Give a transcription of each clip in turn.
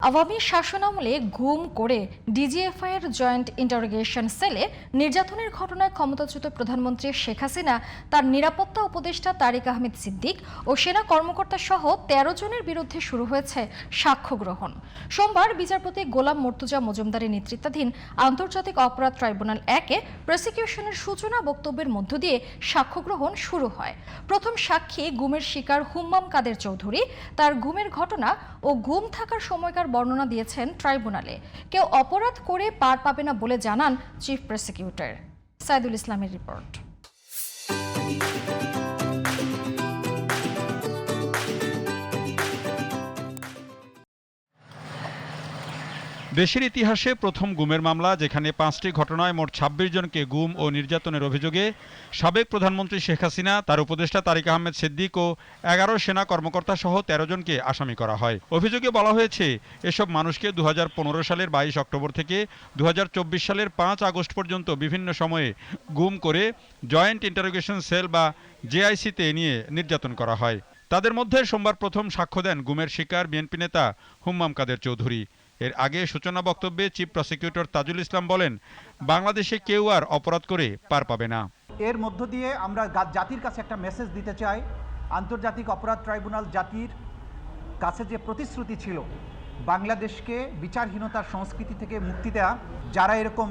আওয়ামী শাসনামলে গুম করে ডিজিএফআই এর জয়েন্ট ইন্টারোগেশন সেলে নির্যাতনের ঘটনায় ক্ষমতাচ্যুত প্রধানমন্ত্রী শেখ হাসিনা তার নিরাপত্তা উপদেষ্টা তারিক আহমেদ সিদ্দিক ও সেনা কর্মকর্তা সহ ১৩ জনের বিরুদ্ধে শুরু হয়েছে সাক্ষ্য গ্রহণ। সোমবার বিচারপতি গোলাম মর্তুজা মজুমদারের নেতৃত্বাধীন আন্তর্জাতিক অপরাধ ট্রাইব্যুনাল ১-এ প্রসিকিউশনের সূচনা বক্তব্যের মধ্য দিয়ে সাক্ষ্য গ্রহণ শুরু হয়। প্রথম সাক্ষী গুমের শিকার হুম্মাম কাদের চৌধুরী তার গুমের ঘটনা ও গুম থাকার সময়কার বর্ণনা দিয়েছেন ট্রাইব্যুনালে। কেউ অপরাধ করে পার পাবে না বলে জানান চিফ প্রসিকিউটর। সাইদুল ইসলামের রিপোর্ট। দেশের ইতিহাসে প্রথম গুমের মামলা, যেখানে ৫টি ঘটনায় মোট ২৬ জনকে গুম ও নির্যাতনের অভিযোগে সাবেক প্রধানমন্ত্রী শেখ হাসিনা, তার উপদেষ্টা তারিক আহমেদ সিদ্দিক ও ১১ সেনা কর্মকর্তা সহ ১৩ জনকে আসামি করা হয়। অভিযোগে বলা হয়েছে, এসব মানুষকে ২০১৫ সালের ২২ অক্টোবর থেকে ২০২৪ সালের ৫ আগস্ট পর্যন্ত বিভিন্ন সময়ে গুম করে জয়েন্ট ইন্টারোগেশন সেল বা জেআইসিতে নিয়ে নির্যাতন করা হয়। তাদের মধ্যে সোমবার প্রথম সাক্ষ্য দেন গুমের শিকার বিএনপি নেতা হুম্মাম কাদের চৌধুরী। এর আগে সূচনা বক্তব্যে চিফ প্রসিকিউটর তাজুল ইসলাম বলেন, বাংলাদেশে কেউ আর অপরাধ করে পার পাবে না। এর মধ্য দিয়ে আমরা জাতির কাছে একটা মেসেজ দিতে চাই। আন্তর্জাতিক অপরাধ ট্রাইব্যুনাল জাতির কাছে যে প্রতিশ্রুতি ছিল বাংলাদেশকে বিচারহীনতার সংস্কৃতি থেকে মুক্তি দেয়া, যারা এরকম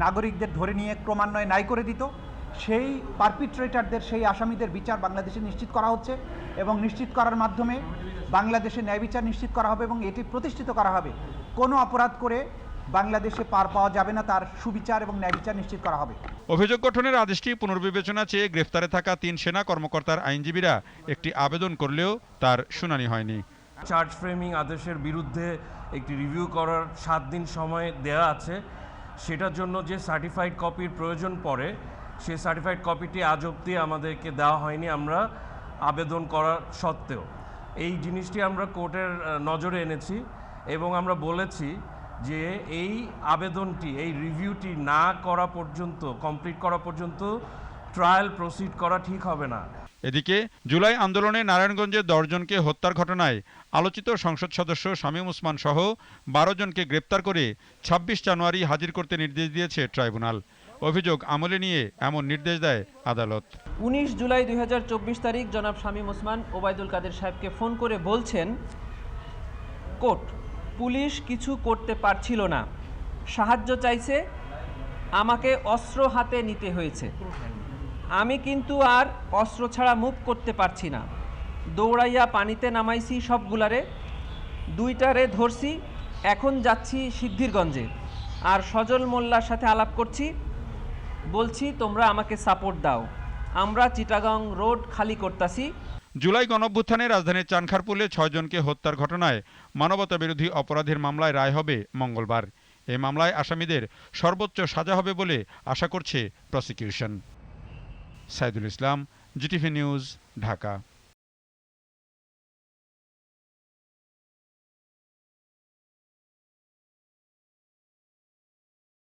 নাগরিকদের ধরে নিয়ে ক্রমান্বয়ে ন্যায় করে দিত, সেই পারপিট্রেটারদের, সেই আসামিদের বিচার বাংলাদেশে নিশ্চিত করা হচ্ছে এবং নিশ্চিত করার মাধ্যমে বাংলাদেশে ন্যায় বিচার নিশ্চিত করা হবে এবং এটি প্রতিষ্ঠিত করা হবে। কোনো অপরাধ করে বাংলাদেশে পার পাওয়া যাবে না, তার সুবিচার এবং ন্যায় বিচার নিশ্চিত করা হবে। অভিযোগ গঠনের আদেশটি পুনর্বিবেচনা চেয়ে গ্রেফতারে থাকা ৩ সেনা কর্মকর্তার আইনজীবীরা একটি আবেদন করলেও তার শুনানি হয়নি। চার্জ ফ্রেমিং আদেশের বিরুদ্ধে একটি রিভিউ করার 7 দিন সময় দেয়া আছে। সেটার জন্য যে সার্টিফাইড কপির প্রয়োজন পড়ে, সেই সার্টিফাইড কপিটি আজ অবধি আমাদেরকে দেওয়া হয়নি, আমরা আবেদন করার সত্ত্বেও। এই জিনিসটি আমরা কোর্টের নজরে এনেছি এবং আমরা বলেছি যে এই আবেদনটি, এই রিভিউটি না করা পর্যন্ত, কমপ্লিট করা পর্যন্ত ট্রায়াল প্রসিড করা ঠিক হবে না। এদিকে জুলাই আন্দোলনে নারায়ণগঞ্জে ১০ জনকে হত্যার ঘটনায় আলোচিত সংসদ সদস্য শামীম ওসমান সহ ১২ জনকে গ্রেপ্তার করে ২৬ জানুয়ারি হাজির করতে নির্দেশ দিয়েছে ট্রাইব্যুনাল। অভিযোগ আমলে নিয়ে এমন নির্দেশ দেয় আদালত। ১৯ জুলাই ২০২৪ তারিখ জনাব শামীম ওসমান ওবায়দুল কাদের সাহেবকে ফোন করে বলছেন, কোর্ট, পুলিশ কিছু করতে পারছিল না, সাহায্য চাইছে, আমাকে অস্ত্র হাতে নিতে হয়েছে, আমি কিন্তু আর অস্ত্র ছাড়া মুভ করতে পারছি না, দৌড়াইয়া পানিতে নামাইছি সবগুলারে, 2টারে ধরছি, এখন যাচ্ছি সিদ্ধিরগঞ্জে, আর সজল মোল্লার সাথে আলাপ করছি, বলছি তোমরা আমাকে সাপোর্ট দাও, আমরা চিটাগাং রোড খালি করতাছি। জুলাই গণঅভ্যুত্থানে রাজধানীর চানখারপুলে ৬ জনকে হত্যার ঘটনায় মানবতাবিরোধী অপরাধের মামলায় রায় হবে মঙ্গলবার। এই মামলায় আসামিদের সর্বোচ্চ সাজা হবে বলে আশা করছে prosecution. Saidul Islam, GTV news, Dhaka.